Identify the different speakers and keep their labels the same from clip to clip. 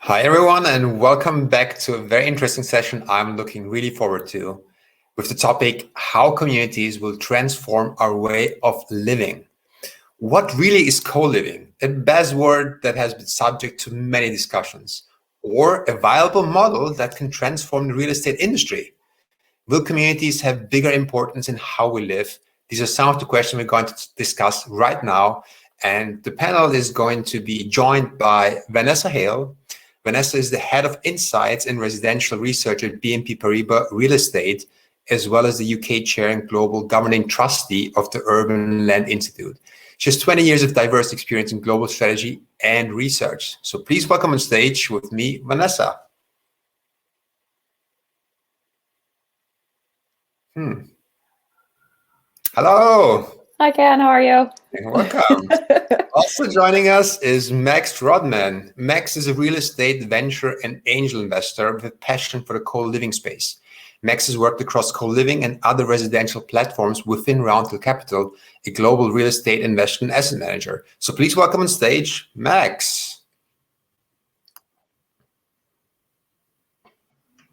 Speaker 1: Hi, everyone, and welcome back to a very interesting session I'm looking really forward to with the topic, how communities will transform our way of living. What really is co-living? A buzzword that has been subject to many discussions, or a viable model that can transform the real estate industry? Will communities have bigger importance in how we live? These are some of the questions we're going to discuss right now. And the panel is going to be joined by Vanessa Hale. Vanessa is the head of insights and residential research at BNP Paribas Real Estate, as well as the UK chair and global governing trustee of the Urban Land Institute. She has 20 years of diverse experience in global strategy and research. So please welcome on stage with me, Vanessa. Hello.
Speaker 2: Hi, Ken. How are you?
Speaker 1: Welcome. Also joining us is Max Rodman. Max is a real estate venture and angel investor with a passion for the co-living space. Max has worked across co-living and other residential platforms within Roundhill Capital, a global real estate investment asset manager. So please welcome on stage, Max.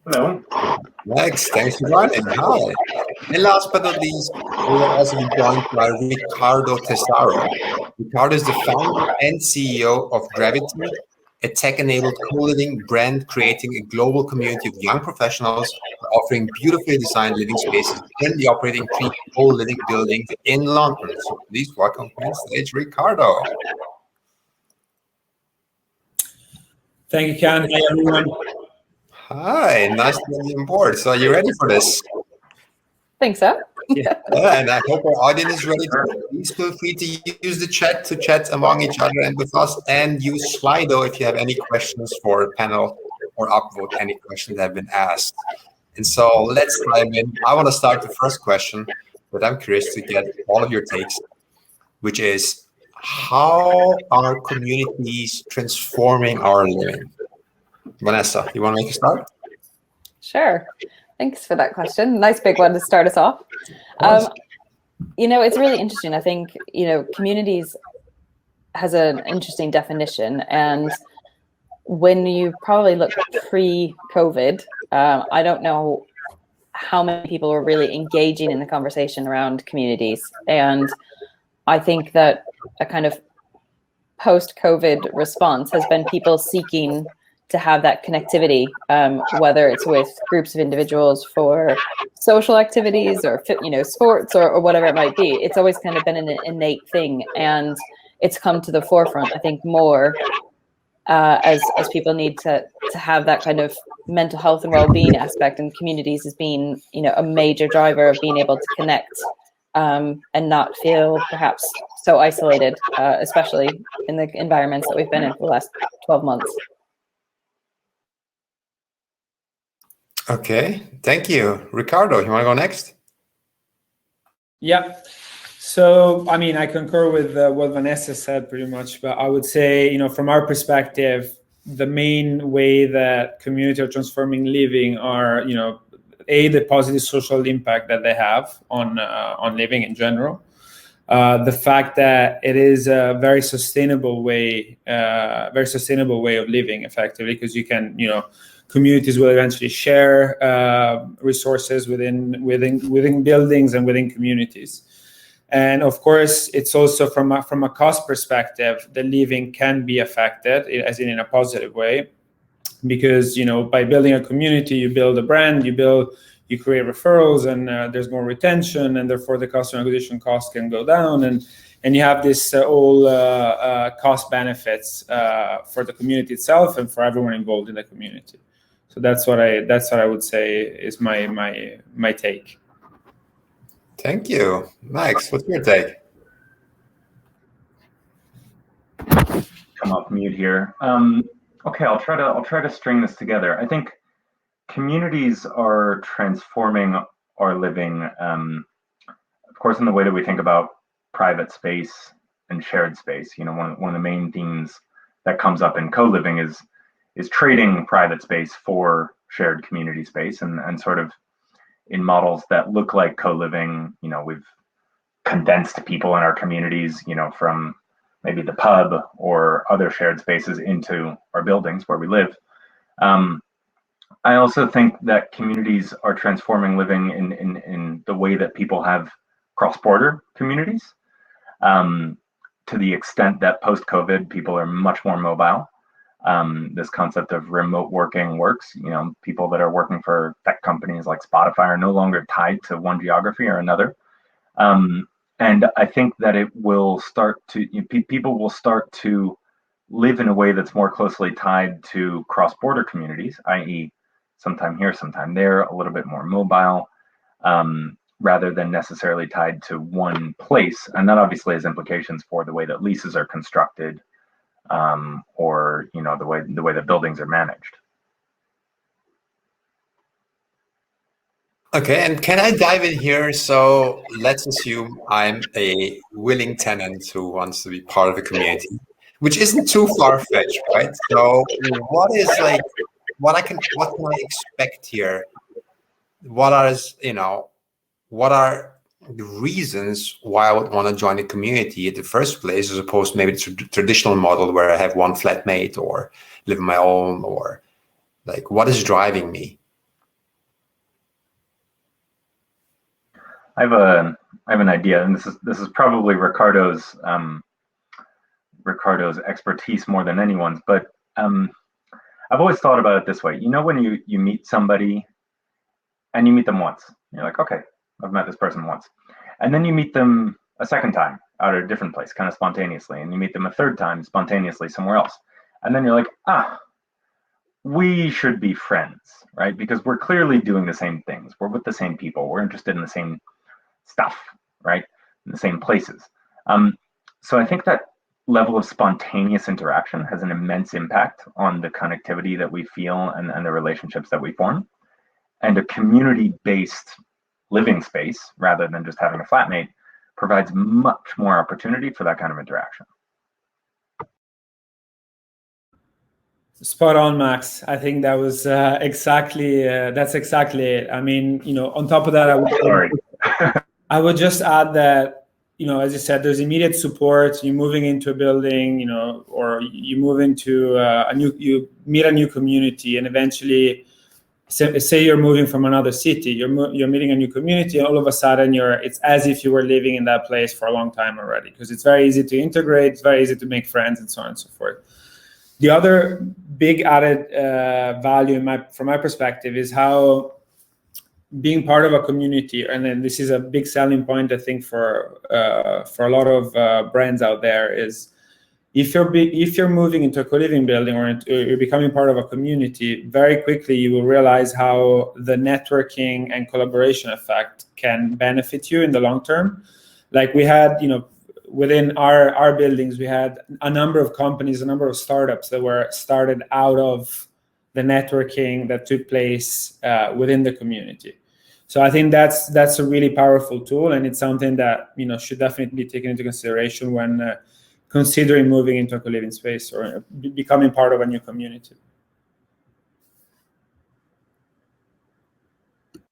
Speaker 3: Hello.
Speaker 1: Max, thanks for joining. Hi. And last but not least, we will also be joined by Riccardo Tessaro. Riccardo is the founder and CEO of Gravity, a tech-enabled co-living brand creating a global community of young professionals offering beautifully designed living spaces, currently operating 3 co-living buildings in London. So please welcome on stage, Riccardo.
Speaker 3: Thank you, Ken. Hi, everyone.
Speaker 1: Hi, nice to have you on board. So are you ready for this?
Speaker 2: Think so.
Speaker 1: Yeah, and I hope our audience is ready. Please feel free to use the chat to chat among each other and with us, and use Slido if you have any questions for the panel or upvote any questions that have been asked. And so let's dive in. I want to start the first question, but I'm curious to get all of your takes, which is, how are communities transforming our living? Vanessa, you want to make a start?
Speaker 2: Sure. Thanks for that question. Nice big one to start us off. It's really interesting. I think, communities has an interesting definition. And when you probably look pre-COVID, I don't know how many people were really engaging in the conversation around communities. And I think that a kind of post-COVID response has been people seeking to have that connectivity, whether it's with groups of individuals for social activities or, sports or whatever it might be. It's always kind of been an innate thing, and it's come to the forefront, I think, more as people need to have that kind of mental health and well-being aspect, and communities as being, a major driver of being able to connect and not feel perhaps so isolated, especially in the environments that we've been in for the last 12 months.
Speaker 1: Okay, thank you. Riccardo, you want to go next?
Speaker 3: Yeah. So, I concur with what Vanessa said pretty much, but I would say, from our perspective, the main way that communities are transforming living are, the positive social impact that they have on living in general. The fact that it is a very sustainable way of living, effectively, because you can, communities will eventually share resources within buildings and within communities. And of course, it's also from a cost perspective, the living can be affected, as in a positive way, because by building a community, you build a brand, you create referrals, and there's more retention, and therefore the customer acquisition cost can go down, and you have this all cost benefits for the community itself and for everyone involved in the community. So that's what I would say is my take.
Speaker 1: Thank you. Max, what's your take?
Speaker 4: Come off mute here. Okay, I'll try to string this together. I think communities are transforming our living, of course, in the way that we think about private space and shared space. One of the main themes that comes up in co-living is trading private space for shared community space, and sort of in models that look like co-living. We've condensed people in our communities, from maybe the pub or other shared spaces into our buildings where we live. I also think that communities are transforming living in the way that people have cross-border communities, to the extent that post-COVID, people are much more mobile. This concept of remote working works. People that are working for tech companies like Spotify are no longer tied to one geography or another. And I think that it will start to, people will start to live in a way that's more closely tied to cross-border communities, i.e. sometime here, sometime there, a little bit more mobile, rather than necessarily tied to one place. And that obviously has implications for the way that leases are constructed, or the way that buildings are managed.
Speaker 1: Okay, and can I dive in here? So let's assume I'm a willing tenant who wants to be part of a community, which isn't too far-fetched, right? So what can I expect here? What are the reasons why I would want to join a community in the first place, as opposed to maybe the traditional model where I have one flatmate or live on my own, or like, what is driving me?
Speaker 4: I have an idea, and this is probably Riccardo's expertise more than anyone's. But I've always thought about it this way. When you meet somebody, and you meet them once, you're like, okay, I've met this person once, and then you meet them a second time out at a different place, kind of spontaneously, and you meet them a third time spontaneously somewhere else, and then you're like, we should be friends, right? Because we're clearly doing the same things. We're with the same people. We're interested in the same stuff, right? In the same places. So I think that level of spontaneous interaction has an immense impact on the connectivity that we feel and the relationships that we form. And a community-based living space, rather than just having a flatmate, provides much more opportunity for that kind of interaction.
Speaker 3: Spot on, Max. I think that was exactly it. I mean, on top of that, I would just add that, as you said, there's immediate support. You're moving into a building, or you move into you meet a new community, and eventually, say you're moving from another city, you're meeting a new community, and all of a sudden it's as if you were living in that place for a long time already, because it's very easy to integrate, it's very easy to make friends, and so on and so forth. The other big added value from my perspective is how being part of a community, and then this is a big selling point, I think, for a lot of brands out there, is if you're moving into a co-living building, or you're becoming part of a community, very quickly you will realize how the networking and collaboration effect can benefit you in the long term. Like we had, within our buildings, we had a number of companies, a number of startups that were started out of the networking that took place within the community. So I think that's a really powerful tool, and it's something that should definitely be taken into consideration when considering moving into a co-living space or becoming part of a new community.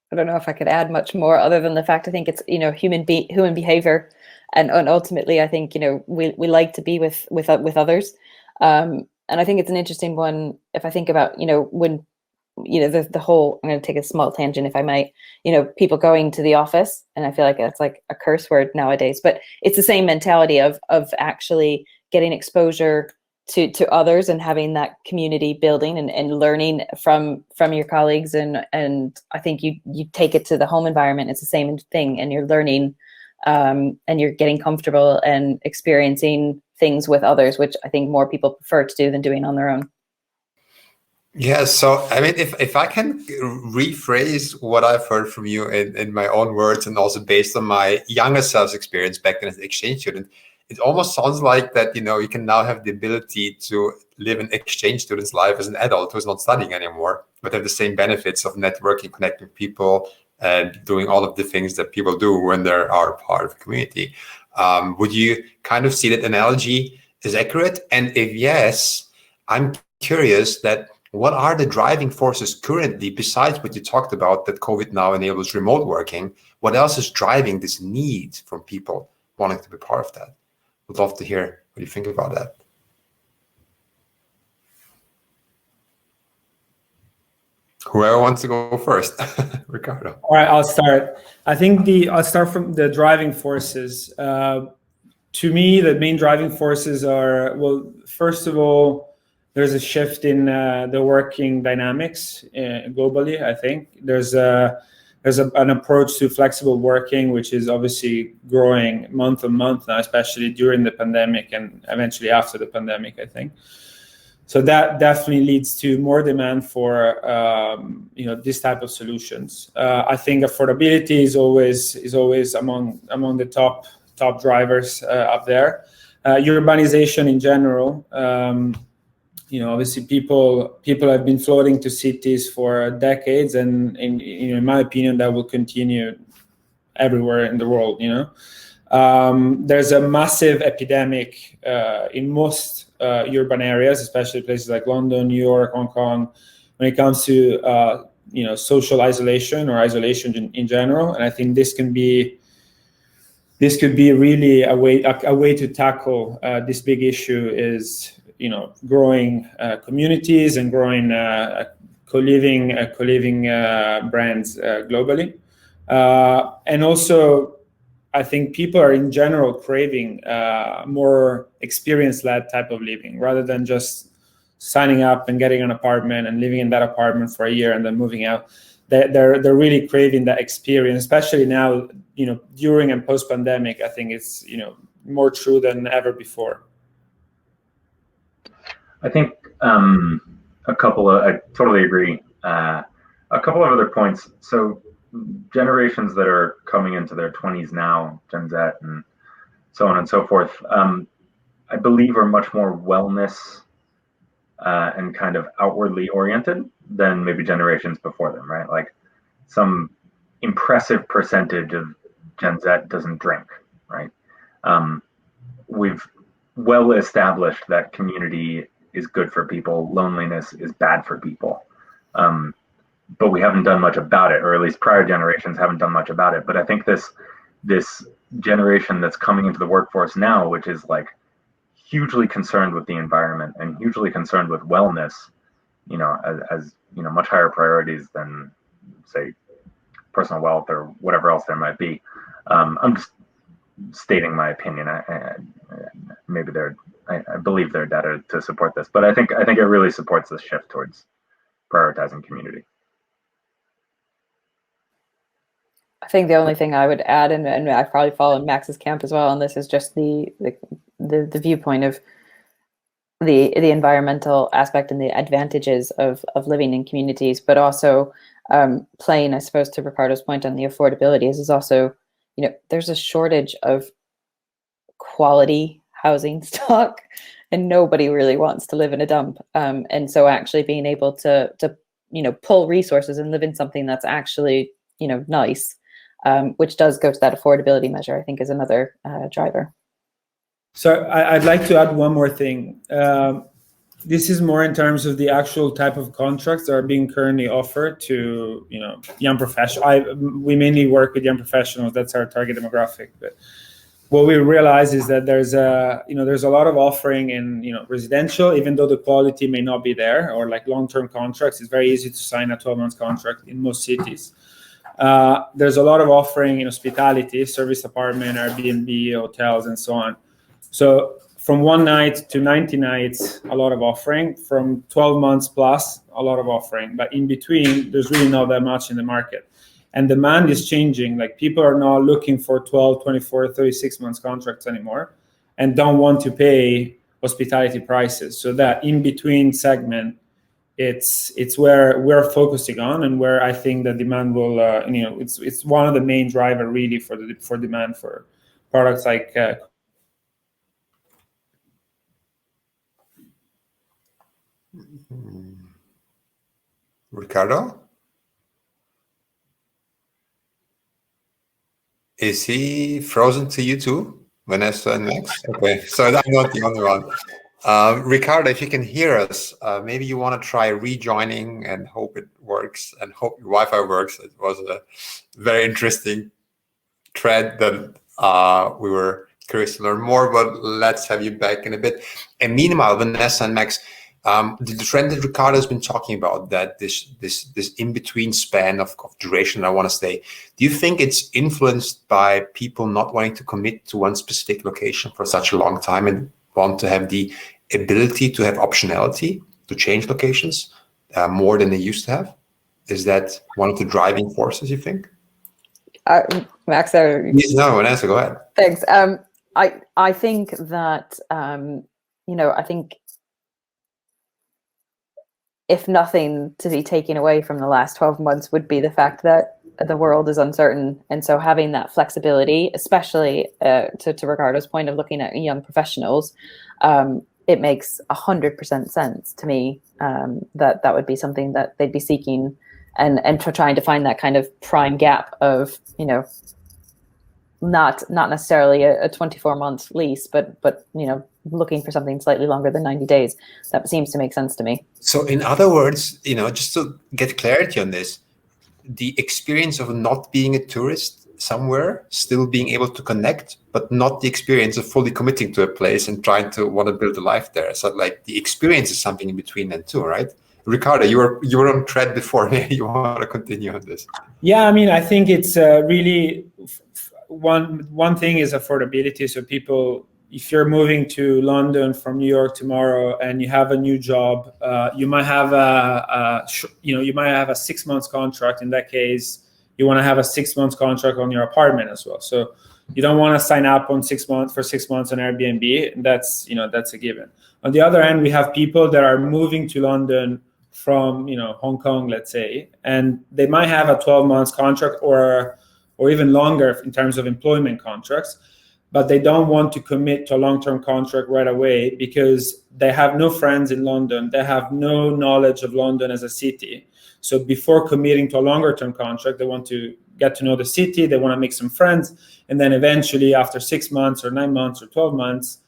Speaker 2: I don't know if I could add much more other than the fact I think it's human behavior, and ultimately I think we like to be with others, and I think it's an interesting one if I think about when the whole, I'm going to take a small tangent if I might, people going to the office, and I feel like that's like a curse word nowadays, but it's the same mentality of actually getting exposure to others and having that community building and learning from your colleagues, and I think you take it to the home environment, it's the same thing, and you're learning and you're getting comfortable and experiencing things with others, which I think more people prefer to do than doing on their own.
Speaker 1: Yeah, so I mean, if I can rephrase what I've heard from you in my own words, and also based on my younger self's experience back then as an exchange student, it almost sounds like that, you can now have the ability to live an exchange student's life as an adult who's not studying anymore, but have the same benefits of networking, connecting people, and doing all of the things that people do when they are part of a community. Would you kind of see that analogy is accurate? And if yes, I'm curious that what are the driving forces currently, besides what you talked about, that COVID now enables remote working? What else is driving this need from people wanting to be part of that? Would love to hear What do you think about that? Whoever wants to go first, Riccardo.
Speaker 3: All right, I'll start. I think I'll start from the driving forces. To me, the main driving forces are, well, first of all, there's a shift in the working dynamics globally. I think there's an approach to flexible working, which is obviously growing month on month now, especially during the pandemic and eventually after the pandemic, I think. So that definitely leads to more demand for this type of solutions. I think affordability is always among the top drivers up there. Urbanization in general. Obviously people have been floating to cities for decades, and in my opinion, that will continue everywhere in the world. There's a massive epidemic in most urban areas, especially places like London, New York, Hong Kong, when it comes to social isolation or isolation in general. And I think this could be really a way to tackle this big issue is growing communities and growing co-living brands globally, and also I think people are in general craving more experience-led type of living rather than just signing up and getting an apartment and living in that apartment for a year and then moving out. They're really craving that experience, especially now, during and post-pandemic. I think it's, more true than ever before.
Speaker 4: I think I totally agree. A couple of other points. So generations that are coming into their 20s now, Gen Z and so on and so forth, I believe are much more wellness and kind of outwardly oriented than maybe generations before them, right? Like some impressive percentage of Gen Z doesn't drink, right? We've well established that community is good for people, loneliness is bad for people. But we haven't done much about it, or at least prior generations haven't done much about it. But I think this generation that's coming into the workforce now, which is like hugely concerned with the environment and hugely concerned with wellness, as much higher priorities than, say, personal wealth or whatever else there might be. I'm just stating my opinion. I believe there are data to support this, but I think it really supports this shift towards prioritizing community.
Speaker 2: I think the only thing I would add, and I probably fall in Max's camp as well, and this is just the viewpoint of the environmental aspect and the advantages of living in communities, but also playing, I suppose, to Riccardo's point on the affordability is also, there's a shortage of quality housing stock, and nobody really wants to live in a dump. And so actually being able to pull resources and live in something that's actually nice. Which does go to that affordability measure, I think, is another driver.
Speaker 3: So I'd like to add one more thing. This is more in terms of the actual type of contracts that are being currently offered to young professionals. We mainly work with young professionals. That's our target demographic. But what we realize is that there's a lot of offering in residential, even though the quality may not be there, or like long-term contracts. It's very easy to sign a 12-month contract in most cities. There's a lot of offering in hospitality, service apartment, Airbnb, hotels, and so on. So from 1 night to 90 nights, a lot of offering. From 12 months plus, a lot of offering. But in between, there's really not that much in the market. And demand is changing. Like people are not looking for 12, 24, 36 months contracts anymore and don't want to pay hospitality prices. So that in-between segment, it's where we're focusing on, and where I think the demand will, it's one of the main driver really for demand for products like.
Speaker 1: Riccardo, is he frozen to you too, Vanessa and Max? Okay, so I'm not the only one. Riccardo, if you can hear us, maybe you want to try rejoining and hope it works and hope your Wi-Fi works. It was a very interesting thread that we were Curious to learn more, but let's have you back in a bit. And meanwhile, Vanessa and Max, the trend that Riccardo has been talking about, that this in between span of duration, I want to say, do you think it's influenced by people not wanting to commit to one specific location for such a long time and want to have the ability to have optionality to change locations more than they used to have? Is that one of the driving forces, you think?
Speaker 2: Max,
Speaker 1: no, Vanessa, go ahead.
Speaker 2: Thanks. I think that I think if nothing to be taken away from the last 12 months would be the fact that the world is uncertain, and so having that flexibility, especially to Riccardo's point of looking at young professionals, it makes 100% sense to me that would be something that they'd be seeking, and trying to find that kind of prime gap of not necessarily a 24-month lease, but looking for something slightly longer than 90 days. That seems to make sense to me.
Speaker 1: So in other words, just to get clarity on this, the experience of not being a tourist somewhere, still being able to connect, but not the experience of fully committing to a place and trying to want to build a life there. So like the experience is something in between then too, right? Riccardo, you were on thread before. Maybe you want to continue on this.
Speaker 3: Yeah, I mean, I think it's really one thing is affordability. So people, if you're moving to London from New York tomorrow and you have a new job, you might have a 6 months contract. In that case, you want to have a 6 months contract on your apartment as well. So you don't want to sign up on 6 months for 6 months on Airbnb. That's a given. On the other end, we have people that are moving to London from Hong Kong, let's say, and they might have a 12 months contract or even longer in terms of employment contracts, but they don't want to commit to a long-term contract right away because they have no friends in London. They have no knowledge of London as a city. So before committing to a longer-term contract, they want to get to know the city. They want to make some friends, and then eventually, after 6 months or 9 months or 12 months,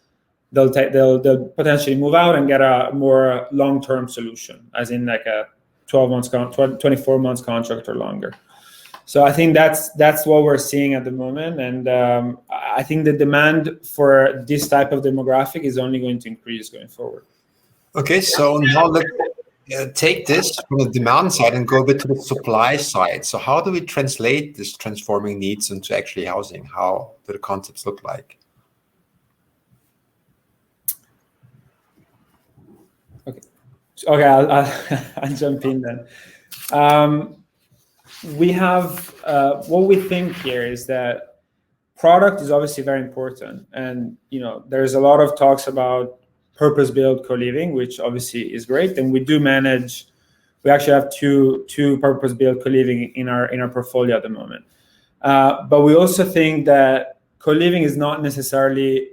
Speaker 3: they'll potentially move out and get a more long-term solution, as in like a 12 months, 24 months contract or longer. So I think that's what we're seeing at the moment, and I think the demand for this type of demographic is only going to increase going forward.
Speaker 1: Okay, so now let's take this from the demand side and go a bit to the supply side. So how do we translate this transforming needs into actually housing? How do the concepts look like?
Speaker 3: Okay, I'll jump in then. We have what we think here is that product is obviously very important, and there's a lot of talks about purpose-built co-living, which obviously is great, and we actually have two purpose-built co-living in our portfolio at the moment. But we also think that co-living is not necessarily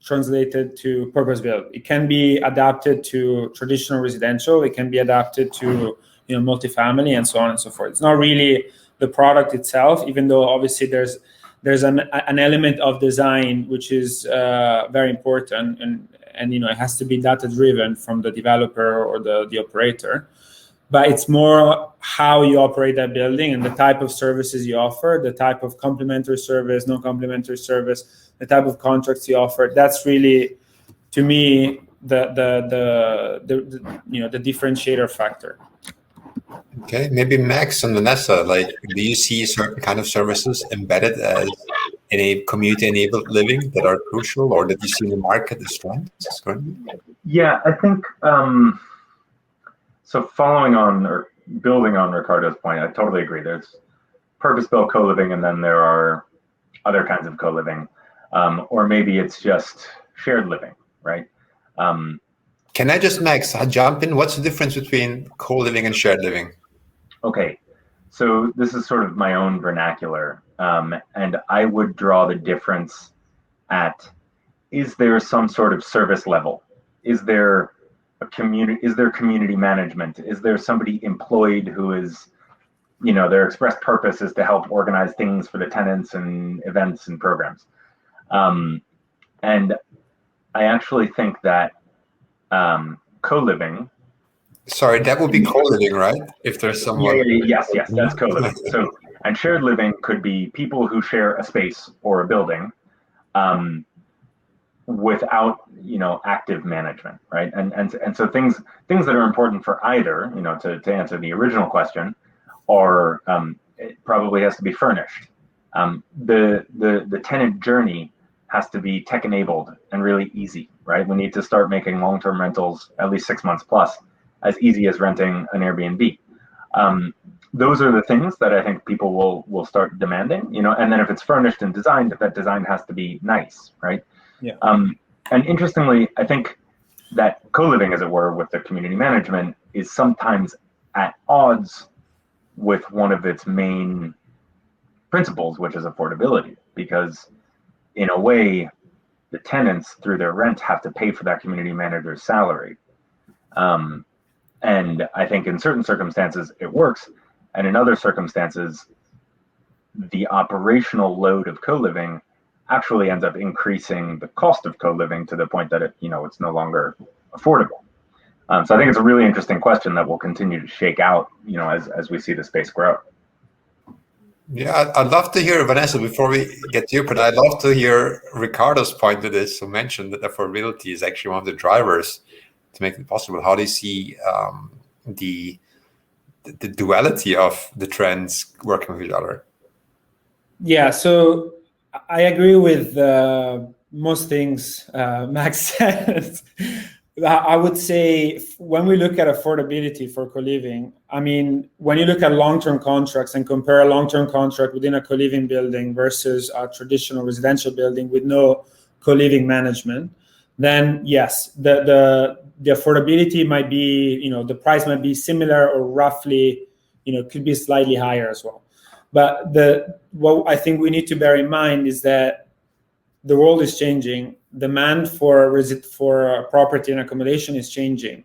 Speaker 3: translated to purpose-built. It can be adapted to traditional residential. It can be adapted to multifamily and so on and so forth. It's not really the product itself, even though obviously there's an element of design which is very important, and it has to be data driven from the developer or the operator. But it's more how you operate that building and the type of services you offer, the type of complementary service, non-complementary service, the type of contracts you offer. That's really, to me, the differentiator factor.
Speaker 1: Okay, maybe Max and Vanessa, do you see certain kind of services embedded as in a community-enabled living that are crucial, or that you see in the market as trends currently?
Speaker 4: Yeah, I think, so following on or building on Riccardo's point, I totally agree. There's purpose-built co-living, and then there are other kinds of co-living, or maybe it's just shared living, right?
Speaker 1: Can I just, Max, jump in? What's the difference between co-living and shared living?
Speaker 4: Okay, so this is sort of my own vernacular, and I would draw the difference at, is there some sort of service level? Is there community management? Is there somebody employed who is, their express purpose is to help organize things for the tenants and events and programs? And I actually think that co-living.
Speaker 1: Sorry, that would be co-living, right? If there's someone.
Speaker 4: Yes, that's co-living. So, and shared living could be people who share a space or a building, without active management, right? And so things that are important for either, to answer the original question, are it probably has to be furnished. The tenant journey has to be tech enabled and really easy, right? We need to start making long-term rentals, at least 6 months plus, as easy as renting an Airbnb. Those are the things that I think people will start demanding, and then if it's furnished and designed, that design has to be nice, right?
Speaker 3: Yeah.
Speaker 4: And interestingly, I think that co-living, as it were, with the community management is sometimes at odds with one of its main principles, which is affordability, because in a way, the tenants through their rent have to pay for that community manager's salary. And I think in certain circumstances it works, and in other circumstances, the operational load of co-living actually ends up increasing the cost of co-living to the point that it's no longer affordable. So I think it's a really interesting question that will continue to shake out, as we see the space grow.
Speaker 1: Yeah, I'd love to hear, Vanessa, before we get to you, but I'd love to hear Riccardo's point to this, who mentioned that affordability is actually one of the drivers to make it possible. How do you see the duality of the trends working with each other?
Speaker 3: Yeah, so I agree with most things Max said. I would say when we look at affordability for co-living, I mean, when you look at long-term contracts and compare a long-term contract within a co-living building versus a traditional residential building with no co-living management, then yes, the affordability might be, the price might be similar or roughly, could be slightly higher as well. But what I think we need to bear in mind is that the world is changing. Demand for property and accommodation is changing.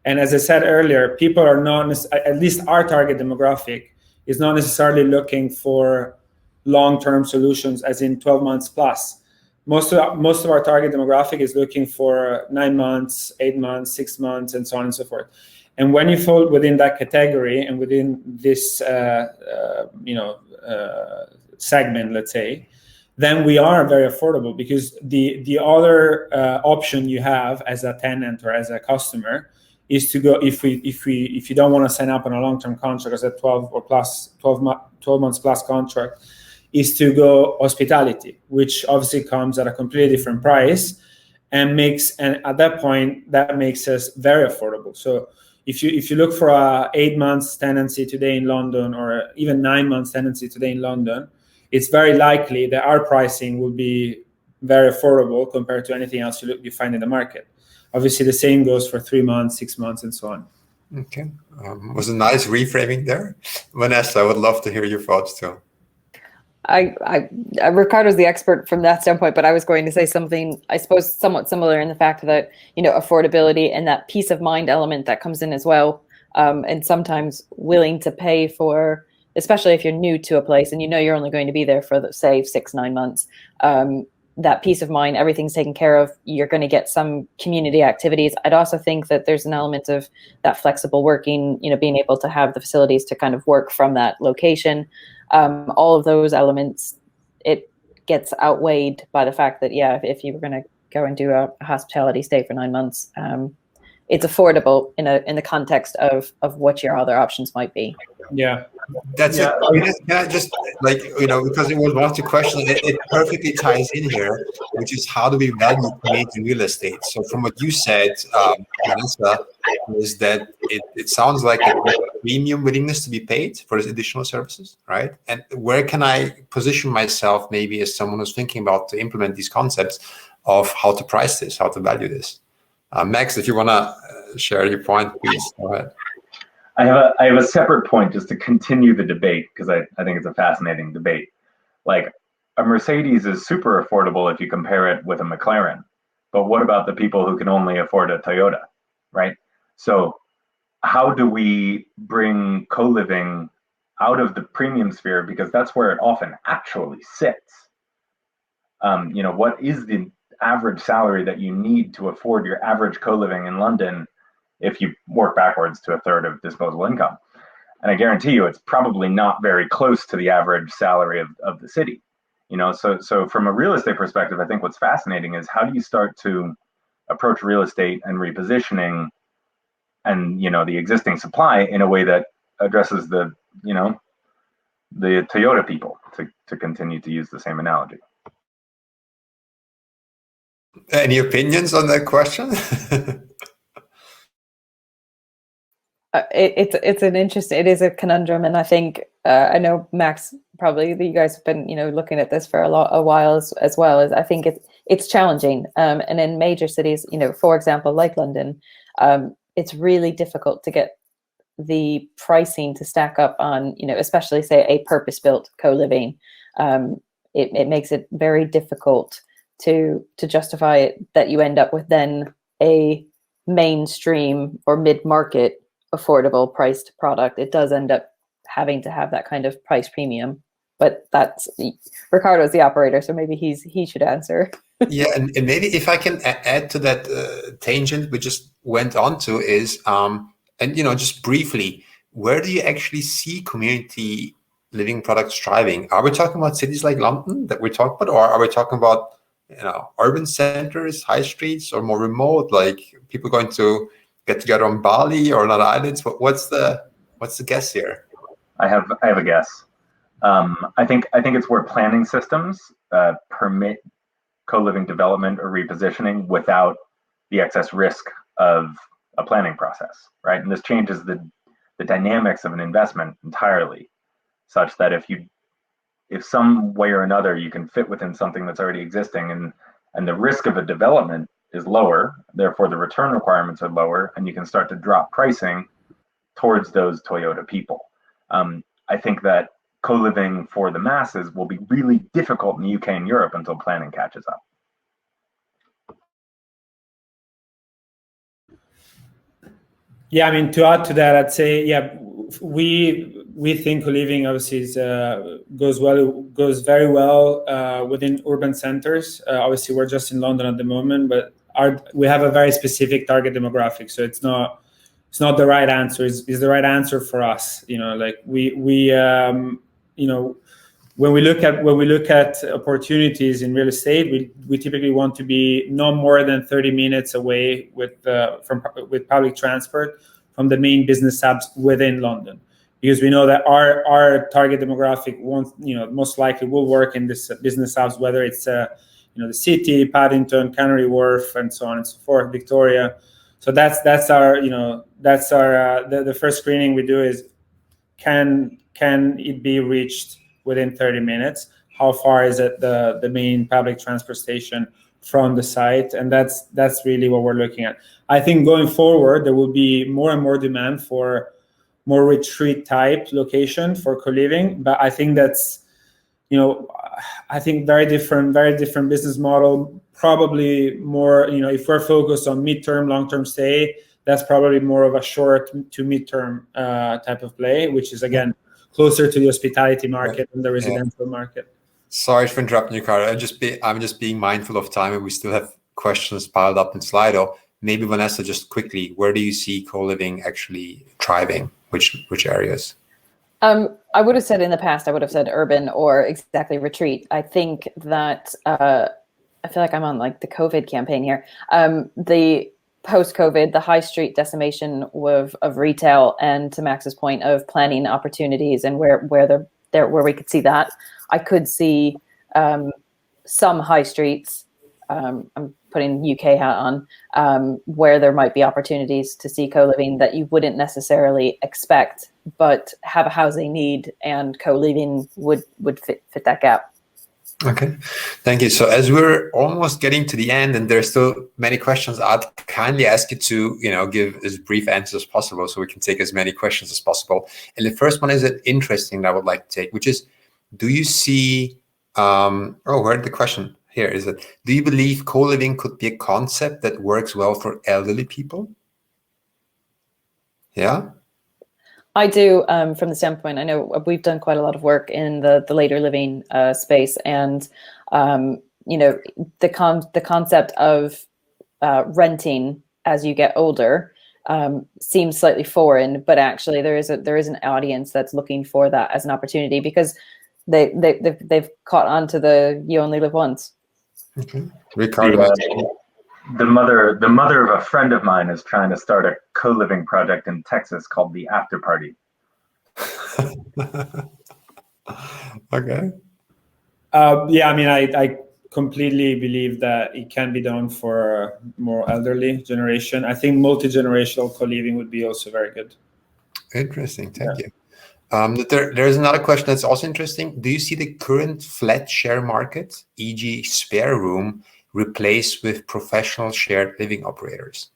Speaker 3: And as I said earlier, people are not, at least our target demographic, is not necessarily looking for long-term solutions, as in 12 months plus. Most of our target demographic is looking for 9 months, 8 months, 6 months, and so on and so forth. And when you fall within that category and within this, segment, let's say, then we are very affordable, because the other option you have as a tenant or as a customer is to go, if you don't want to sign up on a long-term contract as a 12 months plus contract, is to go hospitality, which obviously comes at a completely different price, and at that point that makes us very affordable. So if you look for a 8 months tenancy today in London, or even 9 months tenancy today in London, it's very likely that our pricing will be very affordable compared to anything else you find in the market. Obviously, the same goes for 3 months, 6 months, and so on.
Speaker 1: Okay, was a nice reframing there, Vanessa. I would love to hear your thoughts too.
Speaker 2: Riccardo's the expert from that standpoint, but I was going to say something, I suppose, somewhat similar in the fact that, affordability and that peace of mind element that comes in as well, and sometimes willing to pay for, especially if you're new to a place and you're only going to be there for, say, 6-9 months, that peace of mind, everything's taken care of, you're going to get some community activities. I'd also think that there's an element of that flexible working, being able to have the facilities to kind of work from that location. All of those elements, it gets outweighed by the fact that, if you were going to go and do a hospitality stay for 9 months, it's affordable in the context of what your other options might be.
Speaker 3: Yeah.
Speaker 1: That's it. Can I just, because it was one of the questions, it perfectly ties in here, which is how do we value community real estate? So from what you said, Vanessa, is that it sounds like a premium willingness to be paid for these additional services, right? And where can I position myself maybe as someone who's thinking about to implement these concepts of how to price this, how to value this? Max, if you want to share your point, please go ahead.
Speaker 4: I have a separate point just to continue the debate, because I think it's a fascinating debate. Like, a Mercedes is super affordable if you compare it with a McLaren, but what about the people who can only afford a Toyota, right? So how do we bring co-living out of the premium sphere, because that's where it often actually sits? What is the average salary that you need to afford your average co-living in London if you work backwards to a third of disposable income? And I guarantee you it's probably not very close to the average salary of the city. So from a real estate perspective, I think what's fascinating is how do you start to approach real estate and repositioning and the existing supply in a way that addresses the Toyota people, to continue to use the same analogy.
Speaker 1: Any opinions on that question?
Speaker 2: It's an interesting, it is a conundrum, and I think I know Max, probably you guys have been looking at this for a while as well. As I think it's challenging, and in major cities, for example, like London, it's really difficult to get the pricing to stack up on especially say a purpose-built co-living. It makes it very difficult to justify it, that you end up with then a mainstream or mid-market affordable priced product. It does end up having to have that kind of price premium, but that's Riccardo's the operator, so maybe he should answer.
Speaker 1: Yeah, and maybe if I can add to that tangent we just went on to is and just briefly, where do you actually see community living products thriving? Are we talking about cities like London that we talk about, or are we talking about urban centers, high streets, or more remote, like people going to get together on Bali or on islands? What's the guess here?
Speaker 4: I have a guess. I think it's where planning systems permit co-living development or repositioning without the excess risk of a planning process, right? And this changes the dynamics of an investment entirely, such that if some way or another you can fit within something that's already existing, and the risk of a development is lower, therefore the return requirements are lower, and you can start to drop pricing towards those Toyota people. I think that co-living for the masses will be really difficult in the UK and Europe until planning catches up.
Speaker 3: Yeah, I mean, to add to that, I'd say, yeah, we think co-living obviously goes very well within urban centers. Obviously, we're just in London at the moment, but we have a very specific target demographic, so it's not the right answer. It's the right answer for us. Like when we look at opportunities in real estate, we typically want to be no more than 30 minutes away with public transport from the main business hubs within London, because we know that our target demographic most likely will work in this business hubs, whether it's the City, Paddington, Canary Wharf, and so on and so forth, Victoria. So that's our the first screening we do is can it be reached within 30 minutes? How far is it the main public transport station from the site? And that's really what we're looking at. I think going forward, there will be more and more demand for more retreat type location for co-living, but I think that's very different business model. Probably more, if we're focused on midterm, long-term stay, that's probably more of a short to midterm type of play, which is again closer to the hospitality market and the residential market.
Speaker 1: Sorry for interrupting you, Riccardo. I'm just being mindful of time, and we still have questions piled up in Slido. Maybe Vanessa, just quickly, where do you see co-living actually thriving? Which areas?
Speaker 2: I would have said in the past, I would have said urban or exactly retreat. I think that I feel like I'm on like the COVID campaign here. The post-COVID, the high street decimation of retail, and to Max's point of planning opportunities and where we could see that. I could see some high streets. I'm putting UK hat on, where there might be opportunities to see co-living that you wouldn't necessarily expect, but have a housing need, and co-living would fit that gap.
Speaker 1: Okay, thank you. So as we're almost getting to the end, and there's still many questions, I'd kindly ask you to give as brief answers as possible, so we can take as many questions as possible. And the first one is an interesting that I would like to take, which is, do you see? Where did the question? Here is it. Do you believe co-living could be a concept that works well for elderly people? Yeah. I do, from the standpoint, I know we've done quite a lot of work in the later living space, and the concept of renting as you get older seems slightly foreign, but actually there is an audience that's looking for that as an opportunity, because
Speaker 2: they've caught on to the you only live once.
Speaker 1: Okay. Riccardo.
Speaker 4: The mother of a friend of mine is trying to start a co-living project in Texas called the After Party.
Speaker 1: Okay.
Speaker 3: Yeah, I mean, I completely believe that it can be done for a more elderly generation. I think multi-generational co-living would be also very good.
Speaker 1: Interesting. Thank you. There's another question that's also interesting. Do you see the current flat share market, e.g. spare room, replaced with professional shared living operators?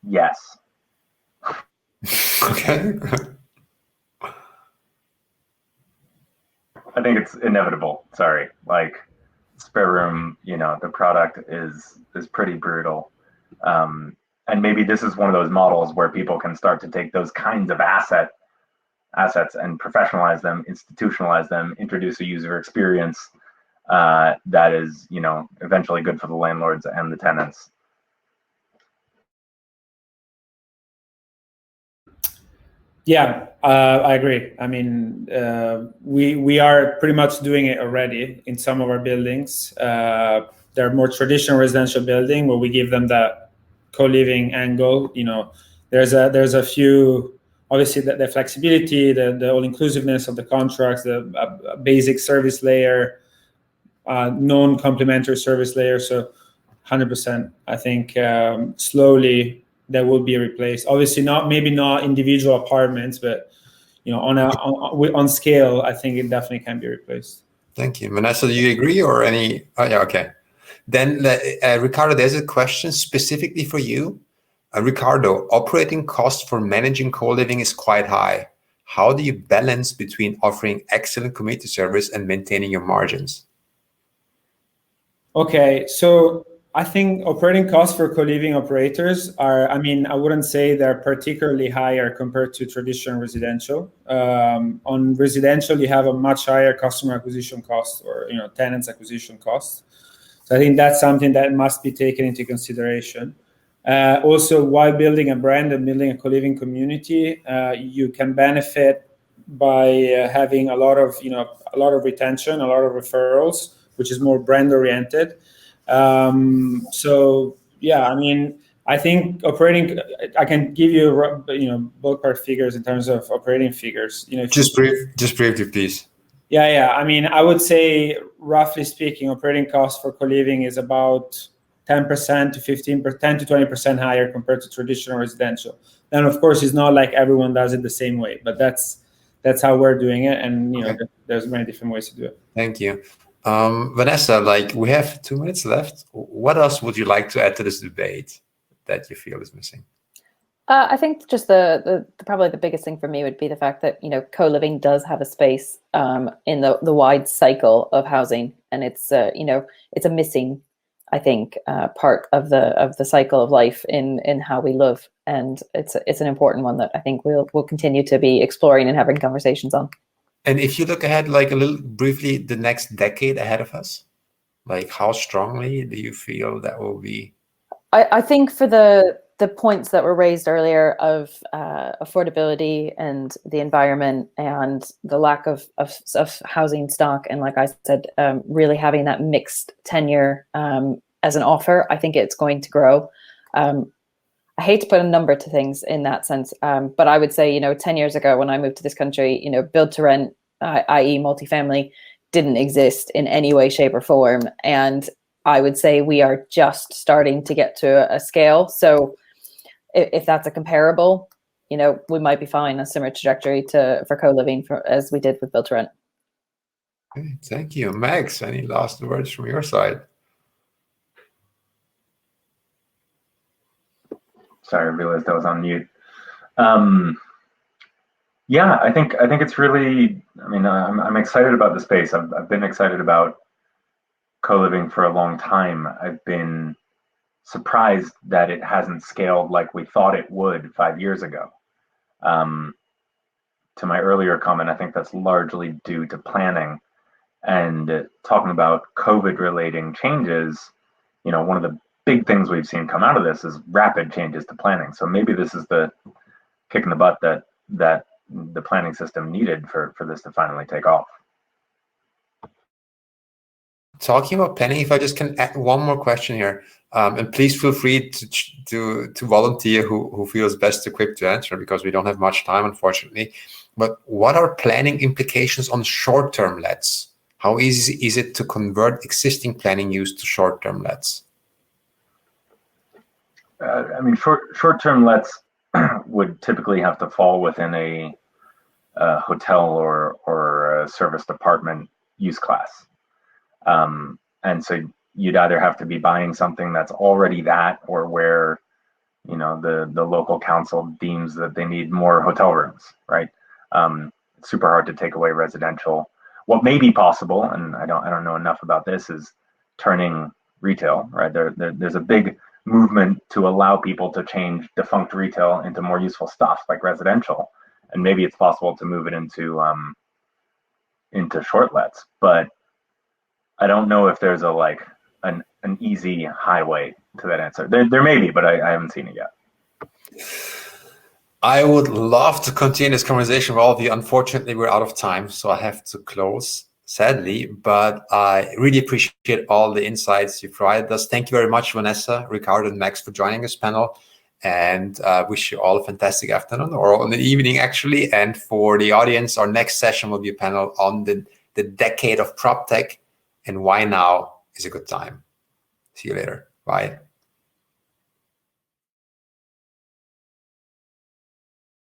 Speaker 4: Yes.
Speaker 1: Okay.
Speaker 4: I think it's inevitable. Sorry. Like spare room, the product is pretty brutal. And maybe this is one of those models where people can start to take those kinds of assets and professionalize them, institutionalize them, introduce a user experience that is, eventually good for the landlords and the tenants.
Speaker 3: Yeah, I agree. I mean, we are pretty much doing it already in some of our buildings. They're more traditional residential building where we give them that co-living angle. There's a few, obviously the flexibility, the all inclusiveness of the contracts, the basic service layer, non-complementary service layer. So 100%, I think slowly that will be replaced. Obviously, maybe not individual apartments, but on scale, I think it definitely can be replaced.
Speaker 1: Thank you, Vanessa. Do you agree or any? Oh, yeah, okay. Then, Riccardo, there's a question specifically for you. Riccardo, operating cost for managing co-living is quite high. How do you balance between offering excellent community service and maintaining your margins?
Speaker 3: Okay, so I think operating costs for co-living operators are, I wouldn't say they're particularly higher compared to traditional residential. On residential, you have a much higher customer acquisition cost or tenants acquisition cost. So I think that's something that must be taken into consideration. Also, while building a brand and building a co-living community, you can benefit by having a lot of retention, a lot of referrals, which is more brand oriented. So yeah, I think operating, I can give you ballpark figures in terms of operating figures.
Speaker 1: Just briefly, please.
Speaker 3: Yeah. I would say, roughly speaking, operating costs for co-living is about 10% to 15%, 10 to 20% higher compared to traditional residential. Then, of course, it's not like everyone does it the same way, but that's how we're doing it, and okay. There's many different ways to do it.
Speaker 1: Thank you. Vanessa, we have 2 minutes left. What else would you like to add to this debate that you feel is missing?
Speaker 2: I think just the probably the biggest thing for me would be the fact that co-living does have a space in the wide cycle of housing, and it's it's a missing, I think, part of the cycle of life in how we live, and it's an important one that I think we'll continue to be exploring and having conversations on.
Speaker 1: And if you look ahead, a little briefly, the next decade ahead of us, how strongly do you feel that will be?
Speaker 2: I think for the points that were raised earlier of affordability and the environment and the lack of housing stock, and like I said, really having that mixed tenure as an offer, I think it's going to grow. I hate to put a number to things in that sense, but I would say, 10 years ago when I moved to this country, build to rent, i.e. multifamily, didn't exist in any way, shape or form. And I would say we are just starting to get to a scale. So if that's a comparable, we might be fine, a similar trajectory for co-living as we did with build to rent.
Speaker 1: Okay, thank you. Max, any last words from your side?
Speaker 4: Sorry, I realized I was on mute. Yeah, I think it's really. I'm excited about the space. I've been excited about co-living for a long time. I've been surprised that it hasn't scaled like we thought it would 5 years ago. To my earlier comment, I think that's largely due to planning. And talking about COVID-relating changes, one of the big things we've seen come out of this is rapid changes to planning. So maybe this is the kick in the butt that the planning system needed for this to finally take off.
Speaker 1: Talking about planning, if I just can add one more question here, and please feel free to volunteer who feels best equipped to answer, because we don't have much time, unfortunately. But what are planning implications on short-term lets? How easy is it to convert existing planning use to short-term lets?
Speaker 4: I mean, short-term lets would typically have to fall within a hotel or a service department use class. And so you'd either have to be buying something that's already that, or where, you know, the local council deems that they need more hotel rooms, right? It's super hard to take away residential. What may be possible, and I don't know enough about this, is turning retail, right? There's a big movement to allow people to change defunct retail into more useful stuff like residential, and maybe it's possible to move it into short lets, but I don't know if there's an easy highway to that answer. There may be, but I haven't seen it yet.
Speaker 1: I would love to continue this conversation with all of you. Unfortunately, we're out of time, so I have to close, sadly, but I really appreciate all the insights you provided us. Thank you very much, Vanessa, Riccardo, and Max, for joining this panel, and wish you all a fantastic afternoon, or on the evening, actually. And for the audience, our next session will be a panel on the decade of prop tech and why now is a good time. See you later. Bye.